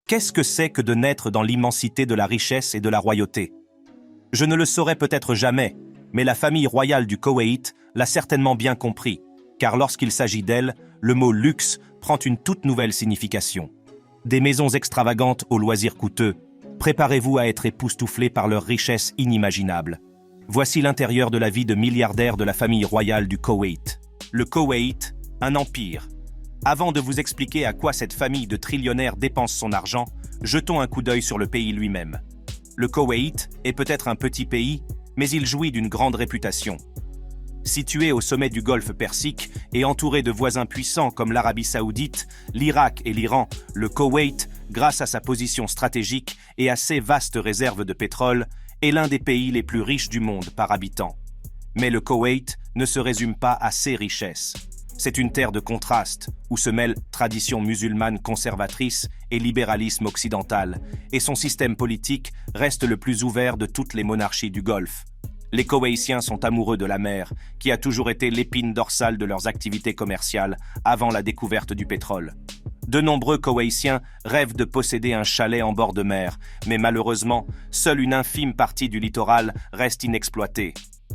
Qu'est-ce que c'est que de naître dans l'immensité de la richesse et de la royauté? Je ne le saurais peut-être jamais, mais la famille royale du Koweït l'a certainement bien compris, car lorsqu'il s'agit d'elle, le mot luxe prend une toute nouvelle signification. Des maisons extravagantes aux loisirs coûteux, préparez-vous à être époustouflés par leur richesse inimaginable. Voici l'intérieur de la vie de milliardaires de la famille royale du Koweït. Le Koweït, un empire. Avant de vous expliquer à quoi cette famille de trillionnaires dépense son argent, jetons un coup d'œil sur le pays lui-même. Le Koweït est peut-être un petit pays, mais il jouit d'une grande réputation. Situé au sommet du golfe Persique et entouré de voisins puissants comme l'Arabie Saoudite, l'Irak et l'Iran, le Koweït, grâce à sa position stratégique et à ses vastes réserves de pétrole, est l'un des pays les plus riches du monde par habitant. Mais le Koweït ne se résume pas à ses richesses. C'est une terre de contraste, où se mêlent tradition musulmane conservatrice et libéralisme occidental, et son système politique reste le plus ouvert de toutes les monarchies du Golfe. Les Koweïtiens sont amoureux de la mer, qui a toujours été l'épine dorsale de leurs activités commerciales avant la découverte du pétrole. De nombreux Koweïtiens rêvent de posséder un chalet en bord de mer, mais malheureusement, seule une infime partie du littoral reste inexploitée.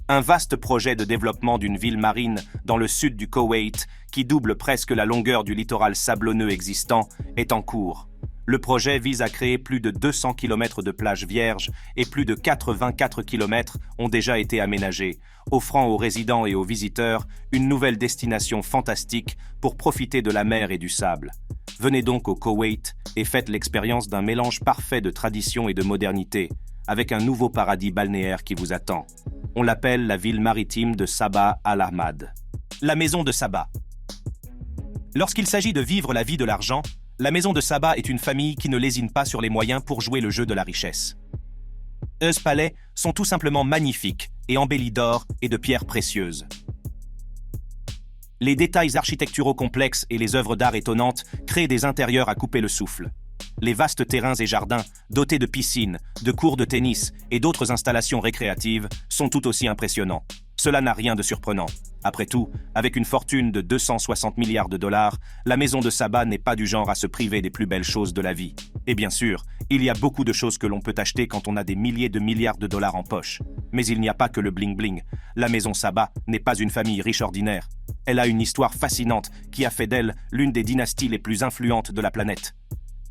Un vaste projet de développement d'une ville marine dans le sud du Koweït, qui double presque la longueur du littoral sablonneux existant, est en cours. Le projet vise à créer plus de 200 km de plages vierges et plus de 84 km ont déjà été aménagés, offrant aux résidents et aux visiteurs une nouvelle destination fantastique pour profiter de la mer et du sable. Venez donc au Koweït et faites l'expérience d'un mélange parfait de tradition et de modernité, avec un nouveau paradis balnéaire qui vous attend. On l'appelle la ville maritime de Sabah Al-Ahmad. La maison de Sabah. Lorsqu'il s'agit de vivre la vie de l'argent, la maison de Sabah est une famille qui ne lésine pas sur les moyens pour jouer le jeu de la richesse. Leurs palais sont tout simplement magnifiques et embellis d'or et de pierres précieuses. Les détails architecturaux complexes et les œuvres d'art étonnantes créent des intérieurs à couper le souffle. Les vastes terrains et jardins, dotés de piscines, de cours de tennis et d'autres installations récréatives, sont tout aussi impressionnants. Cela n'a rien de surprenant. Après tout, avec une fortune de 260 milliards de dollars, la maison de Sabah n'est pas du genre à se priver des plus belles choses de la vie. Et bien sûr, il y a beaucoup de choses que l'on peut acheter quand on a des milliers de milliards de dollars en poche. Mais il n'y a pas que le bling-bling. La maison Sabah n'est pas une famille riche ordinaire. Elle a une histoire fascinante qui a fait d'elle l'une des dynasties les plus influentes de la planète.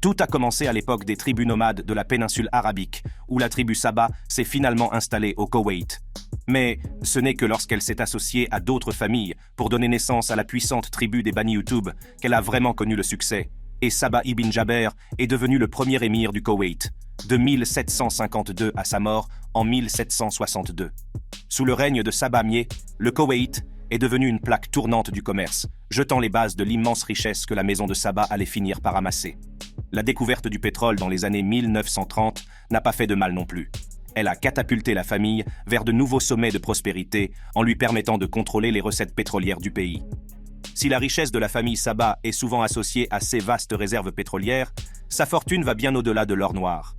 Tout a commencé à l'époque des tribus nomades de la péninsule arabique, où la tribu Sabah s'est finalement installée au Koweït. Mais ce n'est que lorsqu'elle s'est associée à d'autres familles pour donner naissance à la puissante tribu des Bani Utoub qu'elle a vraiment connu le succès. Et Sabah ibn Jaber est devenu le premier émir du Koweït, de 1752 à sa mort en 1762. Sous le règne de Sabah Mieh, le Koweït est devenu une plaque tournante du commerce, jetant les bases de l'immense richesse que la maison de Sabah allait finir par amasser. La découverte du pétrole dans les années 1930 n'a pas fait de mal non plus. Elle a catapulté la famille vers de nouveaux sommets de prospérité en lui permettant de contrôler les recettes pétrolières du pays. Si la richesse de la famille Sabah est souvent associée à ses vastes réserves pétrolières, sa fortune va bien au-delà de l'or noir.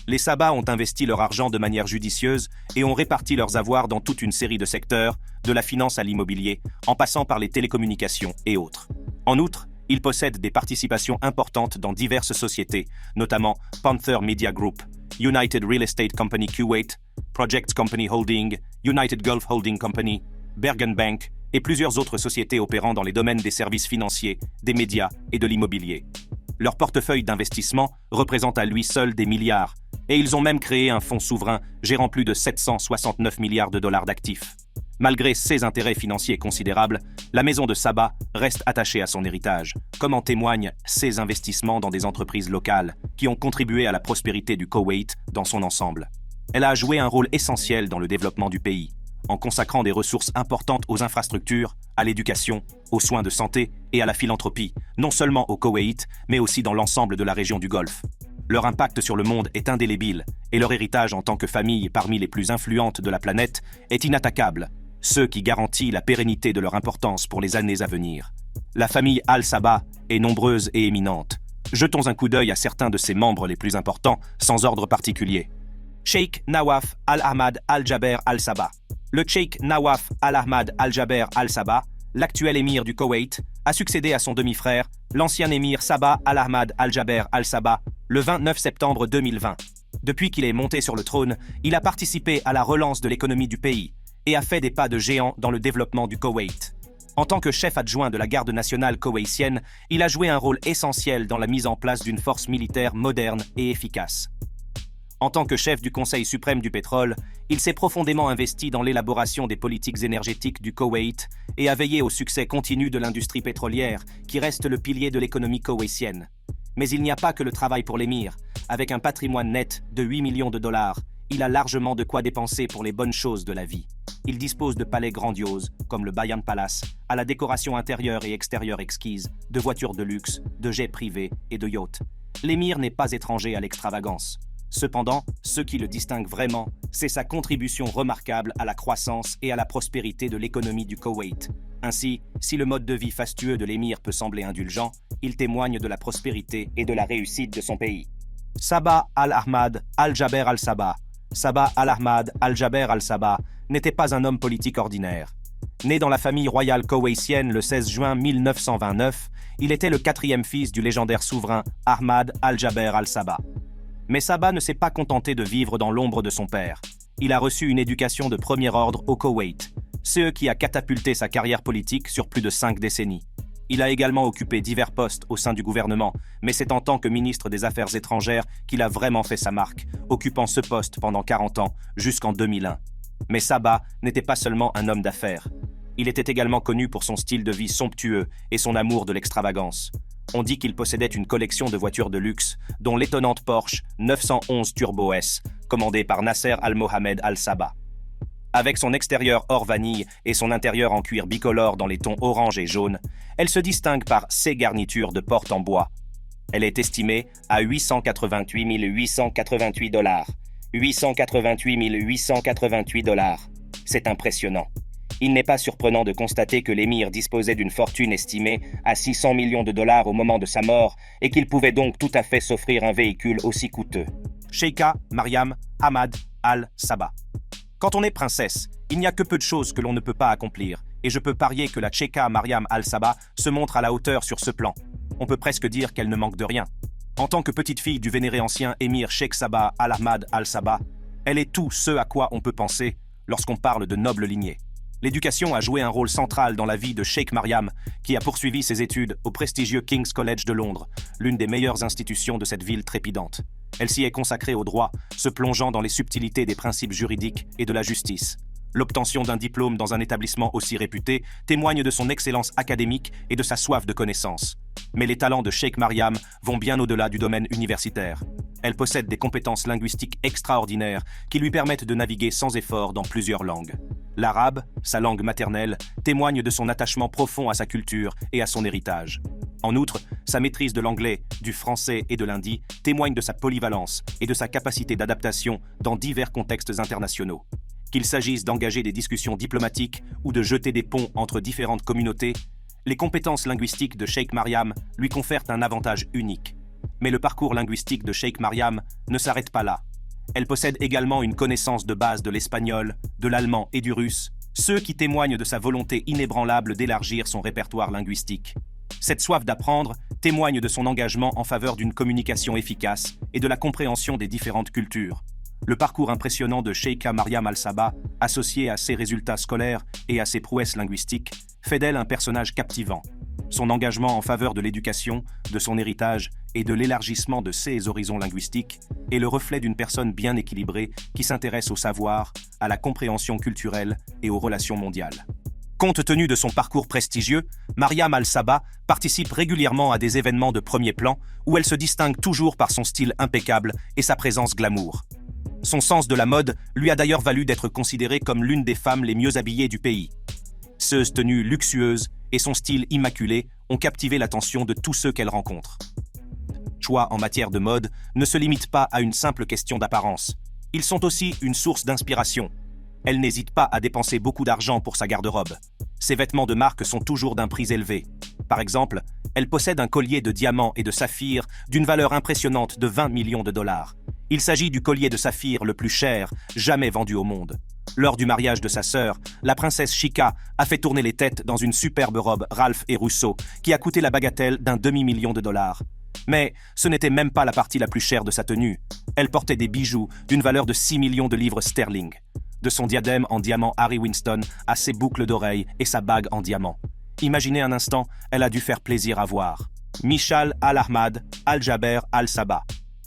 Les Sabah ont investi leur argent de manière judicieuse et ont réparti leurs avoirs dans toute une série de secteurs, de la finance à l'immobilier, en passant par les télécommunications et autres. En outre, ils possèdent des participations importantes dans diverses sociétés, notamment Panther Media Group, United Real Estate Company Kuwait, Projects Company Holding, United Gulf Holding Company, Bergen Bank et plusieurs autres sociétés opérant dans les domaines des services financiers, des médias et de l'immobilier. Leur portefeuille d'investissement représente à lui seul des milliards, et ils ont même créé un fonds souverain gérant plus de 769 milliards de dollars d'actifs. Malgré ses intérêts financiers considérables, la maison de Sabah reste attachée à son héritage, comme en témoignent ses investissements dans des entreprises locales qui ont contribué à la prospérité du Koweït dans son ensemble. Elle a joué un rôle essentiel dans le développement du pays, en consacrant des ressources importantes aux infrastructures, à l'éducation, aux soins de santé et à la philanthropie, non seulement au Koweït, mais aussi dans l'ensemble de la région du Golfe. Leur impact sur le monde est indélébile, et leur héritage en tant que famille parmi les plus influentes de la planète est inattaquable, ce qui garantit la pérennité de leur importance pour les années à venir. La famille Al-Sabah est nombreuse et éminente. Jetons un coup d'œil à certains de ses membres les plus importants, sans ordre particulier. Cheikh Nawaf Al-Ahmad Al-Jaber Al-Sabah. Le Cheikh Nawaf Al-Ahmad Al-Jaber Al-Sabah l'actuel émir du Koweït, a succédé à son demi-frère, l'ancien émir Sabah Al-Ahmad Al-Jaber Al-Sabah, le 29 septembre 2020. Depuis qu'il est monté sur le trône, il a participé à la relance de l'économie du pays et a fait des pas de géant dans le développement du Koweït. En tant que chef adjoint de la garde nationale koweïtienne, il a joué un rôle essentiel dans la mise en place d'une force militaire moderne et efficace. En tant que chef du Conseil suprême du pétrole, il s'est profondément investi dans l'élaboration des politiques énergétiques du Koweït et a veillé au succès continu de l'industrie pétrolière, qui reste le pilier de l'économie koweïtienne. Mais il n'y a pas que le travail pour l'émir. Avec un patrimoine net de 8 millions de dollars, il a largement de quoi dépenser pour les bonnes choses de la vie. Il dispose de palais grandioses, comme le Bayan Palace, à la décoration intérieure et extérieure exquise, de voitures de luxe, de jets privés et de yachts. L'émir n'est pas étranger à l'extravagance. Cependant, ce qui le distingue vraiment, c'est sa contribution remarquable à la croissance et à la prospérité de l'économie du Koweït. Ainsi, si le mode de vie fastueux de l'émir peut sembler indulgent, il témoigne de la prospérité et de la réussite de son pays. Sabah Al-Ahmad Al-Jaber Al-Sabah. Sabah Al-Ahmad Al-Jaber Al-Sabah n'était pas un homme politique ordinaire. Né dans la famille royale koweïtienne le 16 juin 1929, il était le quatrième fils du légendaire souverain Ahmad Al-Jaber Al-Sabah. Mais Sabah ne s'est pas contenté de vivre dans l'ombre de son père. Il a reçu une éducation de premier ordre au Koweït, ce qui a catapulté sa carrière politique sur plus de 5 décennies. Il a également occupé divers postes au sein du gouvernement, mais c'est en tant que ministre des Affaires étrangères qu'il a vraiment fait sa marque, occupant ce poste pendant 40 ans, jusqu'en 2001. Mais Sabah n'était pas seulement un homme d'affaires. Il était également connu pour son style de vie somptueux et son amour de l'extravagance. On dit qu'il possédait une collection de voitures de luxe, dont l'étonnante Porsche 911 Turbo S, commandée par Nasser Al-Mohamed Al-Sabah. Avec son extérieur or vanille et son intérieur en cuir bicolore dans les tons orange et jaune, elle se distingue par ses garnitures de porte en bois. Elle est estimée à 888 888 dollars. 888 888 dollars. C'est impressionnant. Il n'est pas surprenant de constater que l'émir disposait d'une fortune estimée à 600 millions de dollars au moment de sa mort et qu'il pouvait donc tout à fait s'offrir un véhicule aussi coûteux. Sheikha Mariam Ahmad Al-Sabah. Quand on est princesse, il n'y a que peu de choses que l'on ne peut pas accomplir, et je peux parier que la Sheikha Mariam Al-Sabah se montre à la hauteur sur ce plan. On peut presque dire qu'elle ne manque de rien. En tant que petite fille du vénéré ancien émir Sheikh Sabah Al-Ahmad Al-Sabah, elle est tout ce à quoi on peut penser lorsqu'on parle de noble lignée. L'éducation a joué un rôle central dans la vie de Sheikh Mariam, qui a poursuivi ses études au prestigieux King's College de Londres, l'une des meilleures institutions de cette ville trépidante. Elle s'y est consacrée au droit, se plongeant dans les subtilités des principes juridiques et de la justice. L'obtention d'un diplôme dans un établissement aussi réputé témoigne de son excellence académique et de sa soif de connaissance. Mais les talents de Sheikh Mariam vont bien au-delà du domaine universitaire. Elle possède des compétences linguistiques extraordinaires qui lui permettent de naviguer sans effort dans plusieurs langues. L'arabe, sa langue maternelle, témoigne de son attachement profond à sa culture et à son héritage. En outre, sa maîtrise de l'anglais, du français et de l'hindi témoigne de sa polyvalence et de sa capacité d'adaptation dans divers contextes internationaux. Qu'il s'agisse d'engager des discussions diplomatiques ou de jeter des ponts entre différentes communautés, les compétences linguistiques de Sheikh Mariam lui confèrent un avantage unique. Mais le parcours linguistique de Sheikh Mariam ne s'arrête pas là. Elle possède également une connaissance de base de l'espagnol, de l'allemand et du russe, ce qui témoigne de sa volonté inébranlable d'élargir son répertoire linguistique. Cette soif d'apprendre témoigne de son engagement en faveur d'une communication efficace et de la compréhension des différentes cultures. Le parcours impressionnant de Sheikha Mariam Al-Sabah, associé à ses résultats scolaires et à ses prouesses linguistiques, fait d'elle un personnage captivant. Son engagement en faveur de l'éducation, de son héritage et de l'élargissement de ses horizons linguistiques est le reflet d'une personne bien équilibrée qui s'intéresse au savoir, à la compréhension culturelle et aux relations mondiales. Compte tenu de son parcours prestigieux, Mariam Al-Sabah participe régulièrement à des événements de premier plan où elle se distingue toujours par son style impeccable et sa présence glamour. Son sens de la mode lui a d'ailleurs valu d'être considérée comme l'une des femmes les mieux habillées du pays. Ses tenues luxueuses et son style immaculé ont captivé l'attention de tous ceux qu'elle rencontre. Choix en matière de mode ne se limitent pas à une simple question d'apparence. Ils sont aussi une source d'inspiration. Elle n'hésite pas à dépenser beaucoup d'argent pour sa garde-robe. Ses vêtements de marque sont toujours d'un prix élevé. Par exemple, elle possède un collier de diamants et de saphirs d'une valeur impressionnante de 20 millions de dollars. Il s'agit du collier de saphir le plus cher jamais vendu au monde. Lors du mariage de sa sœur, la princesse Chika a fait tourner les têtes dans une superbe robe Ralph et Russo qui a coûté la bagatelle d'un demi-million de dollars. Mais ce n'était même pas la partie la plus chère de sa tenue. Elle portait des bijoux d'une valeur de 6 millions de livres sterling. De son diadème en diamant Harry Winston à ses boucles d'oreilles et sa bague en diamant. Imaginez un instant, elle a dû faire plaisir à voir. Mishal Al-Ahmad Al-Jaber Al-Sabah.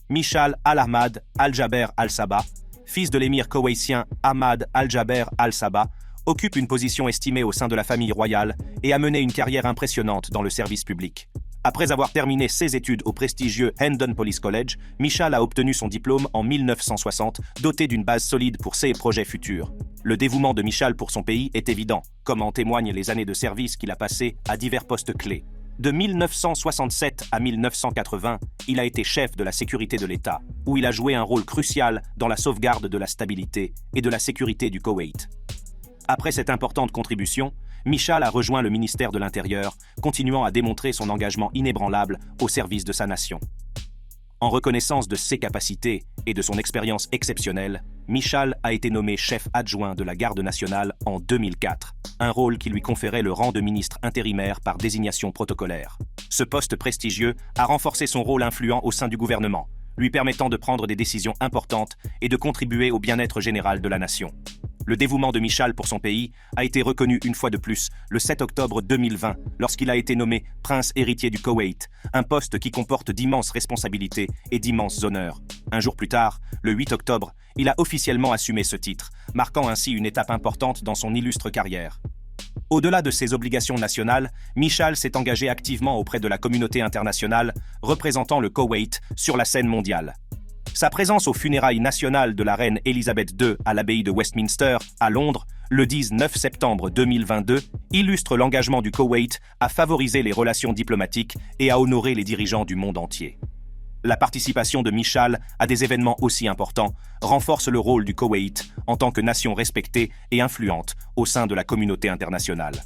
Mishal Al-Ahmad Al-Jaber Al-Sabah, fils de l'émir koweïtien Ahmad Al-Jaber Al-Sabah, occupe une position estimée au sein de la famille royale et a mené une carrière impressionnante dans le service public. Après avoir terminé ses études au prestigieux Hendon Police College, Mishal a obtenu son diplôme en 1960, doté d'une base solide pour ses projets futurs. Le dévouement de Mishal pour son pays est évident, comme en témoignent les années de service qu'il a passées à divers postes clés. De 1967 à 1980, il a été chef de la sécurité de l'État, où il a joué un rôle crucial dans la sauvegarde de la stabilité et de la sécurité du Koweït. Après cette importante contribution, Mishal a rejoint le ministère de l'Intérieur, continuant à démontrer son engagement inébranlable au service de sa nation. En reconnaissance de ses capacités et de son expérience exceptionnelle, Mishal a été nommé chef adjoint de la Garde nationale en 2004, un rôle qui lui conférait le rang de ministre intérimaire par désignation protocolaire. Ce poste prestigieux a renforcé son rôle influent au sein du gouvernement, lui permettant de prendre des décisions importantes et de contribuer au bien-être général de la nation. Le dévouement de Mishal pour son pays a été reconnu une fois de plus le 7 octobre 2020 lorsqu'il a été nommé prince héritier du Koweït, un poste qui comporte d'immenses responsabilités et d'immenses honneurs. Un jour plus tard, le 8 octobre, il a officiellement assumé ce titre, marquant ainsi une étape importante dans son illustre carrière. Au-delà de ses obligations nationales, Mishal s'est engagé activement auprès de la communauté internationale, représentant le Koweït sur la scène mondiale. Sa présence aux funérailles nationales de la reine Elisabeth II à l'abbaye de Westminster, à Londres, le 19 septembre 2022, illustre l'engagement du Koweït à favoriser les relations diplomatiques et à honorer les dirigeants du monde entier. La participation de Mishal à des événements aussi importants renforce le rôle du Koweït en tant que nation respectée et influente au sein de la communauté internationale.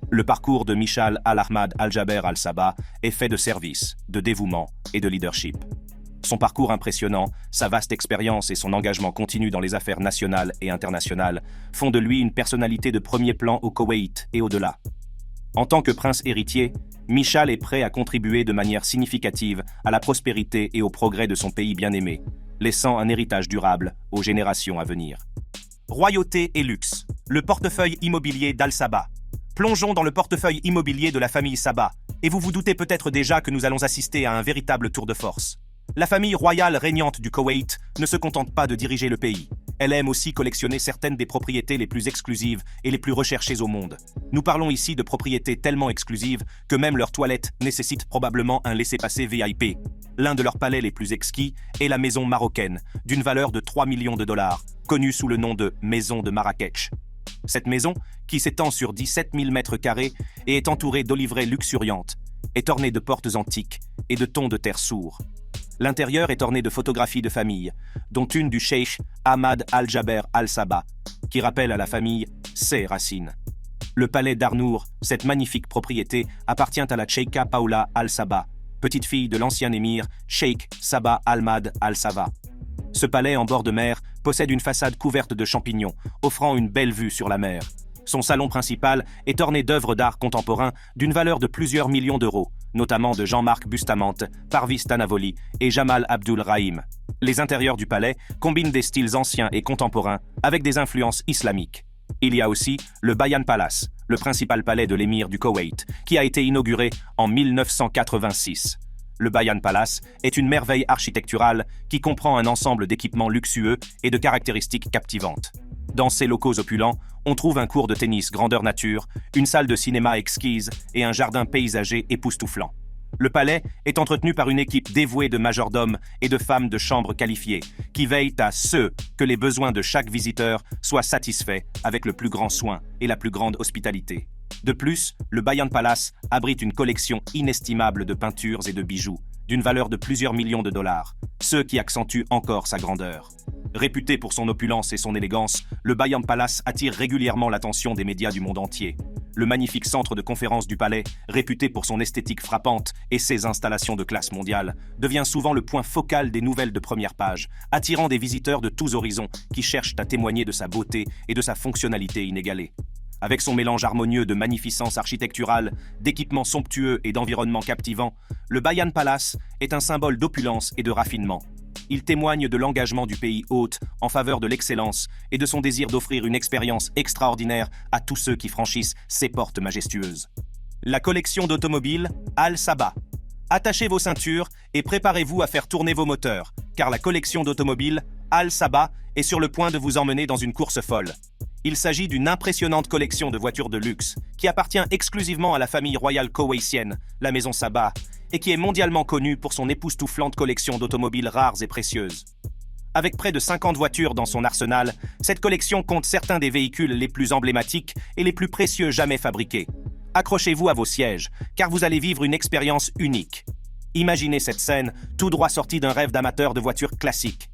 Le parcours de Mishal Al-Ahmad Al-Jaber Al-Sabah est fait de service, de dévouement et de leadership. Son parcours impressionnant, sa vaste expérience et son engagement continu dans les affaires nationales et internationales font de lui une personnalité de premier plan au Koweït et au-delà. En tant que prince héritier, Mishal est prêt à contribuer de manière significative à la prospérité et au progrès de son pays bien-aimé, laissant un héritage durable aux générations à venir. Royauté et luxe, le portefeuille immobilier d'Al-Sabah. Plongeons dans le portefeuille immobilier de la famille Sabah, et vous vous doutez peut-être déjà que nous allons assister à un véritable tour de force. La famille royale régnante du Koweït ne se contente pas de diriger le pays. Elle aime aussi collectionner certaines des propriétés les plus exclusives et les plus recherchées au monde. Nous parlons ici de propriétés tellement exclusives que même leurs toilettes nécessitent probablement un laissez-passer VIP. L'un de leurs palais les plus exquis est la maison marocaine, d'une valeur de 3 millions de dollars, connue sous le nom de Maison de Marrakech. Cette maison, qui s'étend sur 17 000 mètres carrés et est entourée d'oliveraies luxuriantes, est ornée de portes antiques et de tons de terre sourds. L'intérieur est orné de photographies de famille, dont une du cheikh Ahmad Al-Jaber Al-Sabah, qui rappelle à la famille ses racines. Le palais d'Arnour, cette magnifique propriété, appartient à la cheikha Paoula Al-Sabah, petite fille de l'ancien émir Cheikh Sabah Ahmad Al-Sabah. Ce palais en bord de mer possède une façade couverte de champignons, offrant une belle vue sur la mer. Son salon principal est orné d'œuvres d'art contemporain d'une valeur de plusieurs millions d'euros, notamment de Jean-Marc Bustamante, Parvis Tanavoli et Jamal Abdul Rahim. Les intérieurs du palais combinent des styles anciens et contemporains avec des influences islamiques. Il y a aussi le Bayan Palace, le principal palais de l'émir du Koweït, qui a été inauguré en 1986. Le Bayan Palace est une merveille architecturale qui comprend un ensemble d'équipements luxueux et de caractéristiques captivantes. Dans ces locaux opulents, on trouve un court de tennis grandeur nature, une salle de cinéma exquise et un jardin paysager époustouflant. Le palais est entretenu par une équipe dévouée de majordomes et de femmes de chambre qualifiées, qui veillent à ce que les besoins de chaque visiteur soient satisfaits avec le plus grand soin et la plus grande hospitalité. De plus, le Bayan Palace abrite une collection inestimable de peintures et de bijoux, d'une valeur de plusieurs millions de dollars, ce qui accentue encore sa grandeur. Réputé pour son opulence et son élégance, le Buckingham Palace attire régulièrement l'attention des médias du monde entier. Le magnifique centre de conférence du palais, réputé pour son esthétique frappante et ses installations de classe mondiale, devient souvent le point focal des nouvelles de première page, attirant des visiteurs de tous horizons qui cherchent à témoigner de sa beauté et de sa fonctionnalité inégalée. Avec son mélange harmonieux de magnificence architecturale, d'équipements somptueux et d'environnements captivants, le Buckingham Palace est un symbole d'opulence et de raffinement. Il témoigne de l'engagement du pays hôte en faveur de l'excellence et de son désir d'offrir une expérience extraordinaire à tous ceux qui franchissent ses portes majestueuses. La collection d'automobiles Al Sabah. Attachez vos ceintures et préparez-vous à faire tourner vos moteurs, car la collection d'automobiles Al Sabah est sur le point de vous emmener dans une course folle. Il s'agit d'une impressionnante collection de voitures de luxe qui appartient exclusivement à la famille royale koweïtienne, la maison Sabah, et qui est mondialement connue pour son époustouflante collection d'automobiles rares et précieuses. Avec près de 50 voitures dans son arsenal, cette collection compte certains des véhicules les plus emblématiques et les plus précieux jamais fabriqués. Accrochez-vous à vos sièges, car vous allez vivre une expérience unique. Imaginez cette scène, tout droit sortie d'un rêve d'amateur de voitures classiques.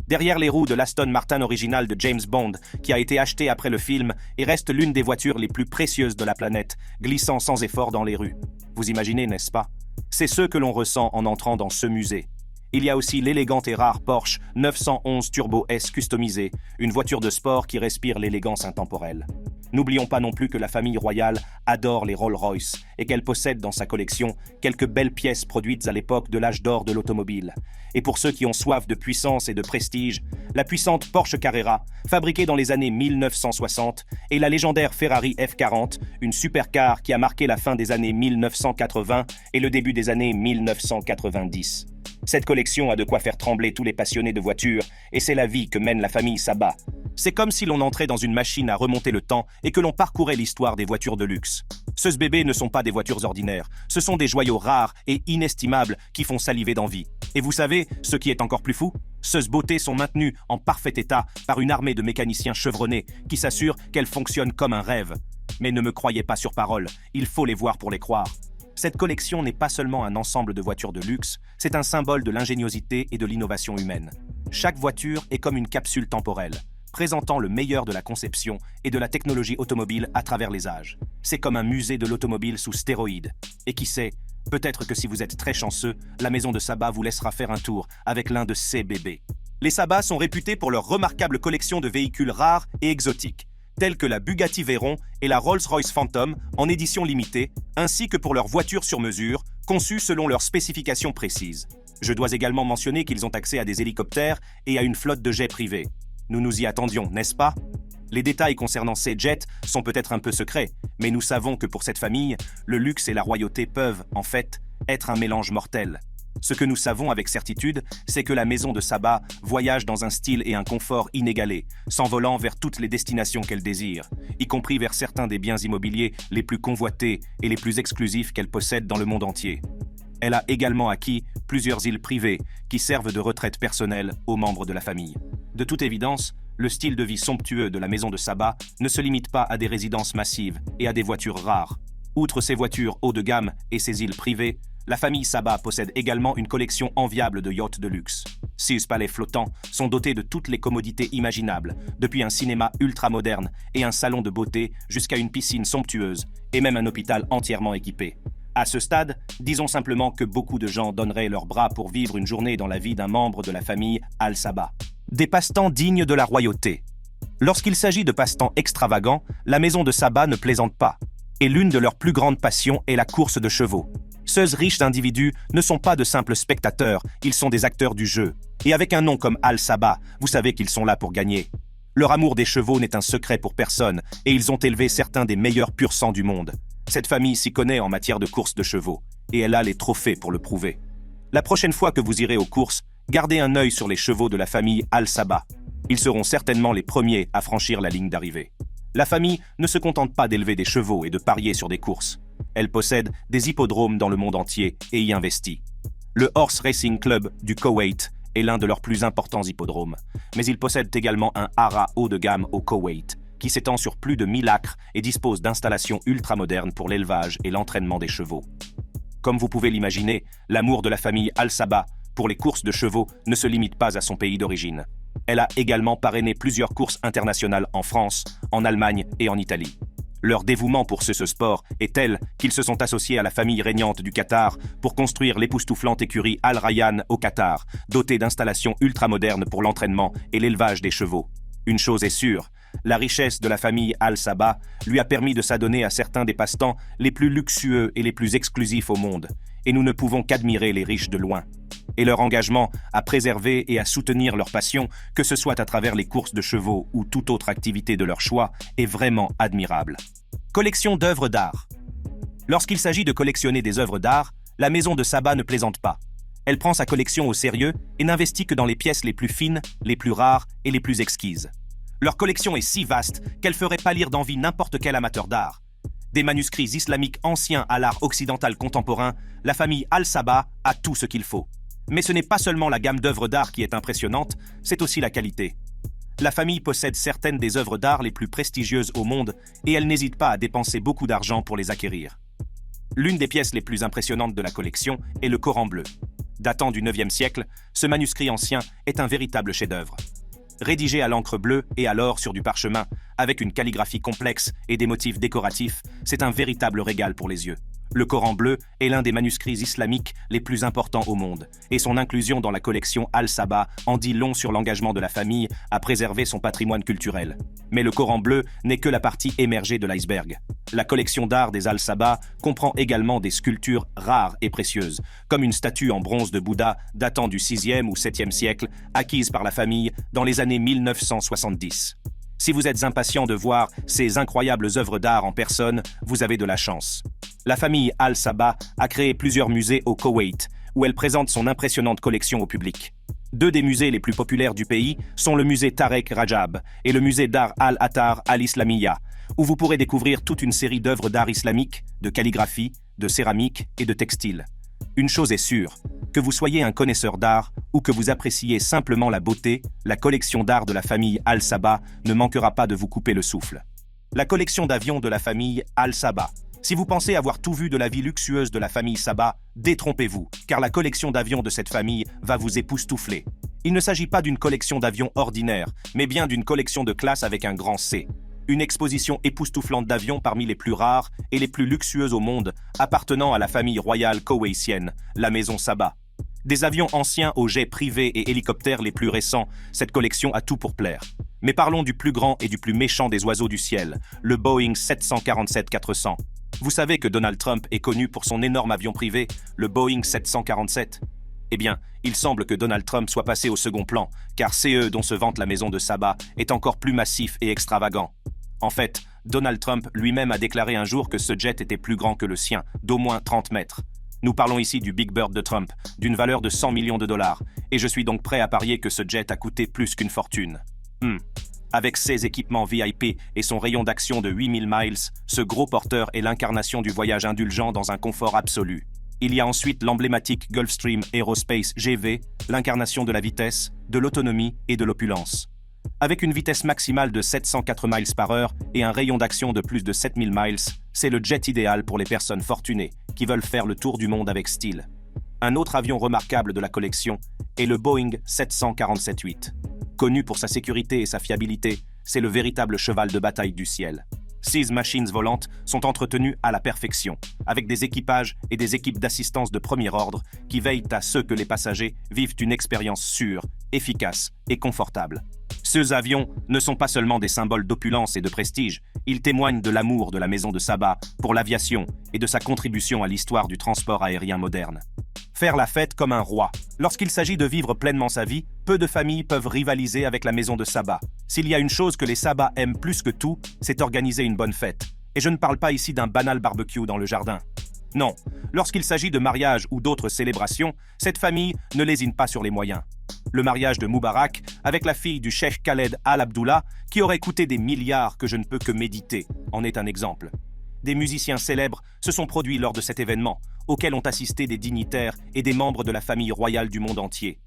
Derrière les roues de l'Aston Martin original de James Bond, qui a été acheté après le film et reste l'une des voitures les plus précieuses de la planète, glissant sans effort dans les rues. Vous imaginez, n'est-ce pas? C'est ce que l'on ressent en entrant dans ce musée. Il y a aussi l'élégante et rare Porsche 911 Turbo S customisée, une voiture de sport qui respire l'élégance intemporelle. N'oublions pas non plus que la famille royale adore les Rolls-Royce et qu'elle possède dans sa collection quelques belles pièces produites à l'époque de l'âge d'or de l'automobile. Et pour ceux qui ont soif de puissance et de prestige, la puissante Porsche Carrera, fabriquée dans les années 1960, et la légendaire Ferrari F40, une supercar qui a marqué la fin des années 1980 et le début des années 1990. Cette collection a de quoi faire trembler tous les passionnés de voitures, et c'est la vie que mène la famille Sabah. C'est comme si l'on entrait dans une machine à remonter le temps et que l'on parcourait l'histoire des voitures de luxe. Ce bébé ne sont pas des voitures ordinaires, ce sont des joyaux rares et inestimables qui font saliver d'envie. Et vous savez, ce qui est encore plus fou? Ces beautés sont maintenues en parfait état par une armée de mécaniciens chevronnés qui s'assurent qu'elles fonctionnent comme un rêve. Mais ne me croyez pas sur parole, il faut les voir pour les croire. Cette collection n'est pas seulement un ensemble de voitures de luxe, c'est un symbole de l'ingéniosité et de l'innovation humaine. Chaque voiture est comme une capsule temporelle, présentant le meilleur de la conception et de la technologie automobile à travers les âges. C'est comme un musée de l'automobile sous stéroïdes. Et qui sait, peut-être que si vous êtes très chanceux, la maison de Sabah vous laissera faire un tour avec l'un de ces bébés. Les Sabah sont réputés pour leur remarquable collection de véhicules rares et exotiques, tels que la Bugatti Veyron et la Rolls-Royce Phantom en édition limitée, ainsi que pour leurs voitures sur mesure, conçues selon leurs spécifications précises. Je dois également mentionner qu'ils ont accès à des hélicoptères et à une flotte de jets privés. Nous nous y attendions, n'est-ce pas? Les détails concernant ces jets sont peut-être un peu secrets, mais nous savons que pour cette famille, le luxe et la royauté peuvent, en fait, être un mélange mortel. Ce que nous savons avec certitude, c'est que la maison de Sabah voyage dans un style et un confort inégalés, s'envolant vers toutes les destinations qu'elle désire, y compris vers certains des biens immobiliers les plus convoités et les plus exclusifs qu'elle possède dans le monde entier. Elle a également acquis plusieurs îles privées qui servent de retraite personnelle aux membres de la famille. De toute évidence, le style de vie somptueux de la maison de Sabah ne se limite pas à des résidences massives et à des voitures rares. Outre ses voitures haut de gamme et ses îles privées, la famille Sabah possède également une collection enviable de yachts de luxe. 6 palais flottants sont dotés de toutes les commodités imaginables, depuis un cinéma ultra-moderne et un salon de beauté jusqu'à une piscine somptueuse et même un hôpital entièrement équipé. À ce stade, disons simplement que beaucoup de gens donneraient leurs bras pour vivre une journée dans la vie d'un membre de la famille Al Sabah. Des passe-temps dignes de la royauté. Lorsqu'il s'agit de passe-temps extravagants, la maison de Sabah ne plaisante pas. Et l'une de leurs plus grandes passions est la course de chevaux. Ces riches individus ne sont pas de simples spectateurs, ils sont des acteurs du jeu. Et avec un nom comme Al Sabah, vous savez qu'ils sont là pour gagner. Leur amour des chevaux n'est un secret pour personne, et ils ont élevé certains des meilleurs pur-sang du monde. Cette famille s'y connaît en matière de course de chevaux, et elle a les trophées pour le prouver. La prochaine fois que vous irez aux courses, gardez un œil sur les chevaux de la famille Al Sabah. Ils seront certainement les premiers à franchir la ligne d'arrivée. La famille ne se contente pas d'élever des chevaux et de parier sur des courses. Elle possède des hippodromes dans le monde entier et y investit. Le Horse Racing Club du Koweït est l'un de leurs plus importants hippodromes, mais il possède également un haras haut de gamme au Koweït, qui s'étend sur plus de 1000 acres et dispose d'installations ultramodernes pour l'élevage et l'entraînement des chevaux. Comme vous pouvez l'imaginer, l'amour de la famille Al Sabah pour les courses de chevaux ne se limite pas à son pays d'origine. Elle a également parrainé plusieurs courses internationales en France, en Allemagne et en Italie. Leur dévouement pour ce sport est tel qu'ils se sont associés à la famille régnante du Qatar pour construire l'époustouflante écurie Al Rayyan au Qatar, dotée d'installations ultramodernes pour l'entraînement et l'élevage des chevaux. Une chose est sûre, la richesse de la famille Al Sabah lui a permis de s'adonner à certains des passe-temps les plus luxueux et les plus exclusifs au monde, et nous ne pouvons qu'admirer les riches de loin. Et leur engagement à préserver et à soutenir leur passion, que ce soit à travers les courses de chevaux ou toute autre activité de leur choix, est vraiment admirable. Collection d'œuvres d'art. Lorsqu'il s'agit de collectionner des œuvres d'art, la maison de Sabah ne plaisante pas. Elle prend sa collection au sérieux et n'investit que dans les pièces les plus fines, les plus rares et les plus exquises. Leur collection est si vaste qu'elle ferait pâlir d'envie n'importe quel amateur d'art. Des manuscrits islamiques anciens à l'art occidental contemporain, la famille Al Sabah a tout ce qu'il faut. Mais ce n'est pas seulement la gamme d'œuvres d'art qui est impressionnante, c'est aussi la qualité. La famille possède certaines des œuvres d'art les plus prestigieuses au monde et elle n'hésite pas à dépenser beaucoup d'argent pour les acquérir. L'une des pièces les plus impressionnantes de la collection est le Coran bleu. Datant du IXe siècle, ce manuscrit ancien est un véritable chef-d'œuvre. Rédigé à l'encre bleue et à l'or sur du parchemin, avec une calligraphie complexe et des motifs décoratifs, c'est un véritable régal pour les yeux. Le Coran bleu est l'un des manuscrits islamiques les plus importants au monde, et son inclusion dans la collection Al Sabah en dit long sur l'engagement de la famille à préserver son patrimoine culturel. Mais le Coran bleu n'est que la partie émergée de l'iceberg. La collection d'art des Al Sabah comprend également des sculptures rares et précieuses, comme une statue en bronze de Bouddha datant du 6e ou 7e siècle, acquise par la famille dans les années 1970. Si vous êtes impatient de voir ces incroyables œuvres d'art en personne, vous avez de la chance. La famille Al Sabah a créé plusieurs musées au Koweït, où elle présente son impressionnante collection au public. Deux des musées les plus populaires du pays sont le musée Tarek Rajab et le musée d'art Al-Attar Al-Islamiyya, où vous pourrez découvrir toute une série d'œuvres d'art islamique, de calligraphie, de céramique et de textile. Une chose est sûre, que vous soyez un connaisseur d'art ou que vous appréciez simplement la beauté, la collection d'art de la famille Al Sabah ne manquera pas de vous couper le souffle. La collection d'avions de la famille Al Sabah. Si vous pensez avoir tout vu de la vie luxueuse de la famille Sabah, détrompez-vous, car la collection d'avions de cette famille va vous époustoufler. Il ne s'agit pas d'une collection d'avions ordinaire, mais bien d'une collection de classe avec un grand C. Une exposition époustouflante d'avions parmi les plus rares et les plus luxueuses au monde, appartenant à la famille royale koweïtienne, la maison Sabah. Des avions anciens aux jets privés et hélicoptères les plus récents, cette collection a tout pour plaire. Mais parlons du plus grand et du plus méchant des oiseaux du ciel, le Boeing 747-400. Vous savez que Donald Trump est connu pour son énorme avion privé, le Boeing 747. Eh bien, il semble que Donald Trump soit passé au second plan, car CE dont se vante la maison de Sabah est encore plus massif et extravagant. En fait, Donald Trump lui-même a déclaré un jour que ce jet était plus grand que le sien, d'au moins 30 mètres. Nous parlons ici du Big Bird de Trump, d'une valeur de 100 millions de dollars, et je suis donc prêt à parier que ce jet a coûté plus qu'une fortune. Avec ses équipements VIP et son rayon d'action de 8000 miles, ce gros porteur est l'incarnation du voyage indulgent dans un confort absolu. Il y a ensuite l'emblématique Gulfstream Aerospace GV, l'incarnation de la vitesse, de l'autonomie et de l'opulence. Avec une vitesse maximale de 704 miles par heure et un rayon d'action de plus de 7000 miles, c'est le jet idéal pour les personnes fortunées qui veulent faire le tour du monde avec style. Un autre avion remarquable de la collection est le Boeing 747-8. Connu pour sa sécurité et sa fiabilité, c'est le véritable cheval de bataille du ciel. 6 machines volantes sont entretenues à la perfection, avec des équipages et des équipes d'assistance de premier ordre qui veillent à ce que les passagers vivent une expérience sûre, efficace et confortable. Ces avions ne sont pas seulement des symboles d'opulence et de prestige, ils témoignent de l'amour de la maison de Sabah pour l'aviation et de sa contribution à l'histoire du transport aérien moderne. Faire la fête comme un roi. Lorsqu'il s'agit de vivre pleinement sa vie, peu de familles peuvent rivaliser avec la maison de Sabah. S'il y a une chose que les Sabah aiment plus que tout, c'est organiser une bonne fête. Et je ne parle pas ici d'un banal barbecue dans le jardin. Non, lorsqu'il s'agit de mariage ou d'autres célébrations, cette famille ne lésine pas sur les moyens. Le mariage de Moubarak avec la fille du cheikh Khaled Al-Abdullah, qui aurait coûté des milliards que je ne peux que méditer, en est un exemple. Des musiciens célèbres se sont produits lors de cet événement, auquel ont assisté des dignitaires et des membres de la famille royale du monde entier.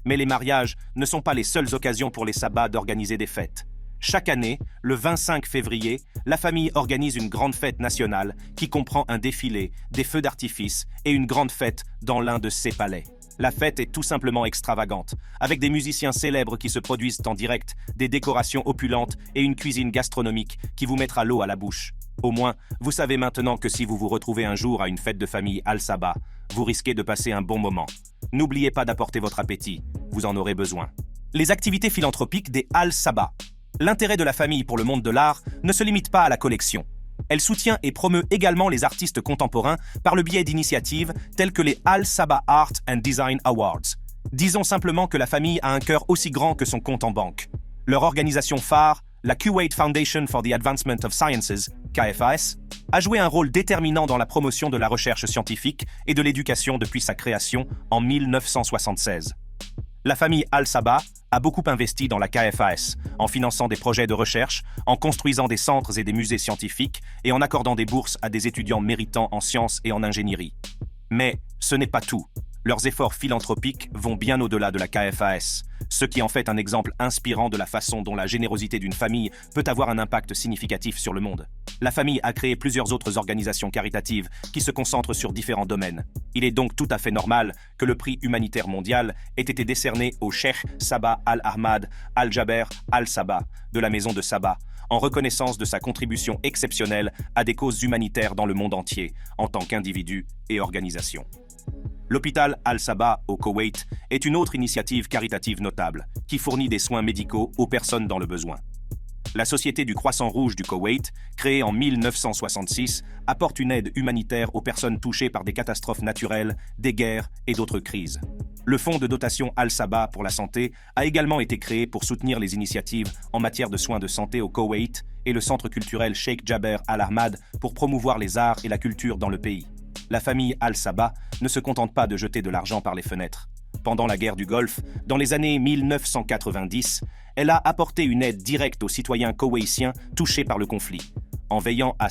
Mais les mariages ne sont pas les seules occasions pour les Sabah d'organiser des fêtes. Chaque année, le 25 février, la famille organise une grande fête nationale qui comprend un défilé, des feux d'artifice et une grande fête dans l'un de ses palais. La fête est tout simplement extravagante, avec des musiciens célèbres qui se produisent en direct, des décorations opulentes et une cuisine gastronomique qui vous mettra l'eau à la bouche. Au moins, vous savez maintenant que si vous vous retrouvez un jour à une fête de famille Al-Sabah, vous risquez de passer un bon moment. N'oubliez pas d'apporter votre appétit, vous en aurez besoin. Les activités philanthropiques des Al-Sabah. L'intérêt de la famille pour le monde de l'art ne se limite pas à la collection. Elle soutient et promeut également les artistes contemporains par le biais d'initiatives telles que les Al-Sabah Art and Design Awards. Disons simplement que la famille a un cœur aussi grand que son compte en banque. Leur organisation phare, la Kuwait Foundation for the Advancement of Sciences, KFAS, a joué un rôle déterminant dans la promotion de la recherche scientifique et de l'éducation depuis sa création en 1976. La famille Al-Sabah a beaucoup investi dans la KFAS, en finançant des projets de recherche, en construisant des centres et des musées scientifiques et en accordant des bourses à des étudiants méritants en sciences et en ingénierie. Mais ce n'est pas tout. Leurs efforts philanthropiques vont bien au-delà de la KFAS, ce qui en fait un exemple inspirant de la façon dont la générosité d'une famille peut avoir un impact significatif sur le monde. La famille a créé plusieurs autres organisations caritatives qui se concentrent sur différents domaines. Il est donc tout à fait normal que le prix humanitaire mondial ait été décerné au Cheikh Sabah Al-Ahmad Al-Jaber Al-Sabah de la Maison de Sabah, en reconnaissance de sa contribution exceptionnelle à des causes humanitaires dans le monde entier, en tant qu'individu et organisation. L'hôpital Al-Sabah au Koweït est une autre initiative caritative notable qui fournit des soins médicaux aux personnes dans le besoin. La Société du Croissant Rouge du Koweït, créée en 1966, apporte une aide humanitaire aux personnes touchées par des catastrophes naturelles, des guerres et d'autres crises. Le fonds de dotation Al-Sabah pour la santé a également été créé pour soutenir les initiatives en matière de soins de santé au Koweït et le centre culturel Sheikh Jaber Al-Ahmad pour promouvoir les arts et la culture dans le pays. La famille Al-Sabah ne se contente pas de jeter de l'argent par les fenêtres. Pendant la guerre du Golfe, dans les années 1990, elle a apporté une aide directe aux citoyens koweïtiens touchés par le conflit, en veillant à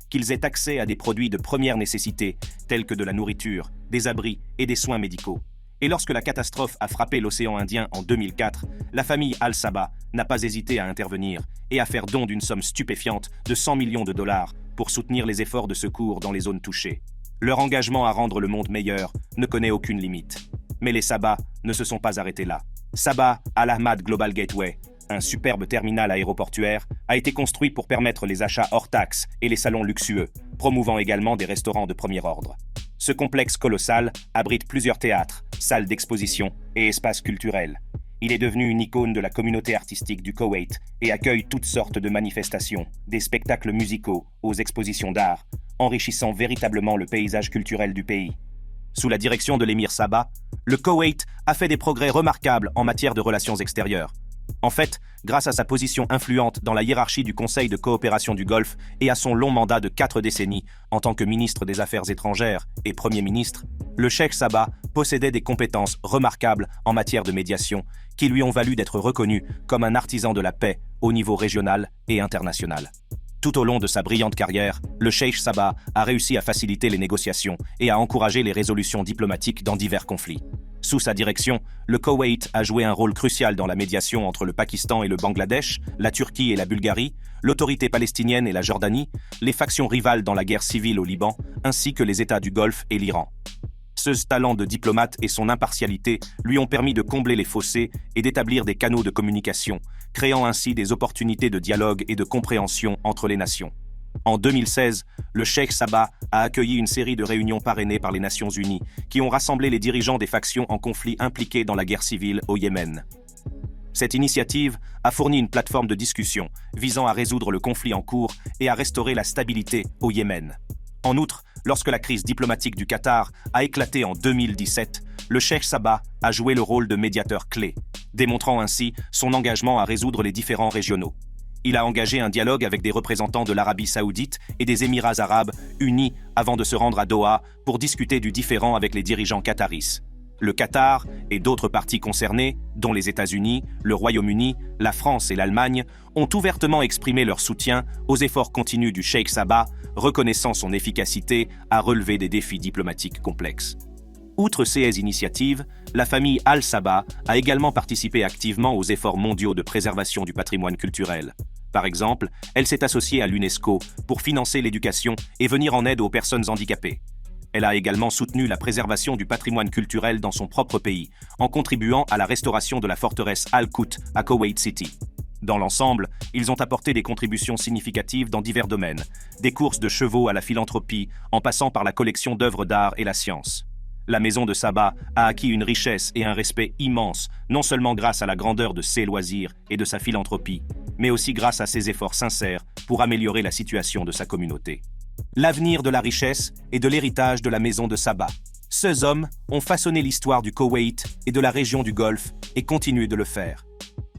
qu'ils aient accès à des produits de première nécessité, tels que de la nourriture, des abris et des soins médicaux. Et lorsque la catastrophe a frappé l'océan Indien en 2004, la famille Al-Sabah n'a pas hésité à intervenir et à faire don d'une somme stupéfiante de 100 millions de dollars pour soutenir les efforts de secours dans les zones touchées. Leur engagement à rendre le monde meilleur ne connaît aucune limite. Mais les Sabah ne se sont pas arrêtés là. Sabah Al-Ahmad Global Gateway, un superbe terminal aéroportuaire, a été construit pour permettre les achats hors taxes et les salons luxueux, promouvant également des restaurants de premier ordre. Ce complexe colossal abrite plusieurs théâtres, salles d'exposition et espaces culturels. Il est devenu une icône de la communauté artistique du Koweït et accueille toutes sortes de manifestations, des spectacles musicaux aux expositions d'art, enrichissant véritablement le paysage culturel du pays. Sous la direction de l'émir Sabah, le Koweït a fait des progrès remarquables en matière de relations extérieures. En fait, grâce à sa position influente dans la hiérarchie du Conseil de coopération du Golfe et à son long mandat de 4 décennies en tant que ministre des Affaires étrangères et Premier ministre, le Cheikh Sabah possédait des compétences remarquables en matière de médiation qui lui ont valu d'être reconnu comme un artisan de la paix au niveau régional et international. Tout au long de sa brillante carrière, le Cheikh Sabah a réussi à faciliter les négociations et à encourager les résolutions diplomatiques dans divers conflits. Sous sa direction, le Koweït a joué un rôle crucial dans la médiation entre le Pakistan et le Bangladesh, la Turquie et la Bulgarie, l'autorité palestinienne et la Jordanie, les factions rivales dans la guerre civile au Liban, ainsi que les États du Golfe et l'Iran. Ce talent de diplomate et son impartialité lui ont permis de combler les fossés et d'établir des canaux de communication, créant ainsi des opportunités de dialogue et de compréhension entre les nations. En 2016, le Cheikh Sabah a accueilli une série de réunions parrainées par les Nations Unies qui ont rassemblé les dirigeants des factions en conflit impliquées dans la guerre civile au Yémen. Cette initiative a fourni une plateforme de discussion visant à résoudre le conflit en cours et à restaurer la stabilité au Yémen. En outre, lorsque la crise diplomatique du Qatar a éclaté en 2017, le Cheikh Sabah a joué le rôle de médiateur clé, démontrant ainsi son engagement à résoudre les différends régionaux. Il a engagé un dialogue avec des représentants de l'Arabie saoudite et des Émirats arabes unis avant de se rendre à Doha pour discuter du différend avec les dirigeants qataris. Le Qatar et d'autres parties concernées, dont les États-Unis, le Royaume-Uni, la France et l'Allemagne, ont ouvertement exprimé leur soutien aux efforts continus du Cheikh Sabah, reconnaissant son efficacité à relever des défis diplomatiques complexes. Outre ces initiatives, la famille Al-Sabah a également participé activement aux efforts mondiaux de préservation du patrimoine culturel. Par exemple, elle s'est associée à l'UNESCO pour financer l'éducation et venir en aide aux personnes handicapées. Elle a également soutenu la préservation du patrimoine culturel dans son propre pays, en contribuant à la restauration de la forteresse Al-Quds à Koweït City. Dans l'ensemble, ils ont apporté des contributions significatives dans divers domaines, des courses de chevaux à la philanthropie, en passant par la collection d'œuvres d'art et la science. La maison de Saba a acquis une richesse et un respect immenses, non seulement grâce à la grandeur de ses loisirs et de sa philanthropie, mais aussi grâce à ses efforts sincères pour améliorer la situation de sa communauté. L'avenir de la richesse et de l'héritage de la maison de Saba. Ces hommes ont façonné l'histoire du Koweït et de la région du Golfe et continuent de le faire.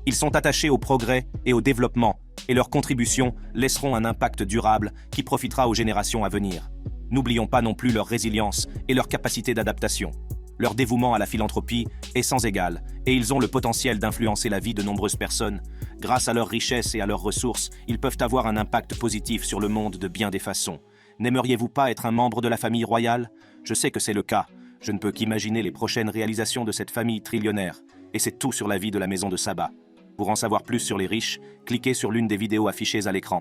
Ils sont attachés au progrès et au développement, et leurs contributions laisseront un impact durable qui profitera aux générations à venir. N'oublions pas non plus leur résilience et leur capacité d'adaptation. Leur dévouement à la philanthropie est sans égal, et ils ont le potentiel d'influencer la vie de nombreuses personnes. Grâce à leur richesse et à leurs ressources, ils peuvent avoir un impact positif sur le monde de bien des façons. N'aimeriez-vous pas être un membre de la famille royale? Je sais que c'est le cas. Je ne peux qu'imaginer les prochaines réalisations de cette famille trillionnaire. Et c'est tout sur la vie de la maison de Saba. Pour en savoir plus sur les riches, cliquez sur l'une des vidéos affichées à l'écran.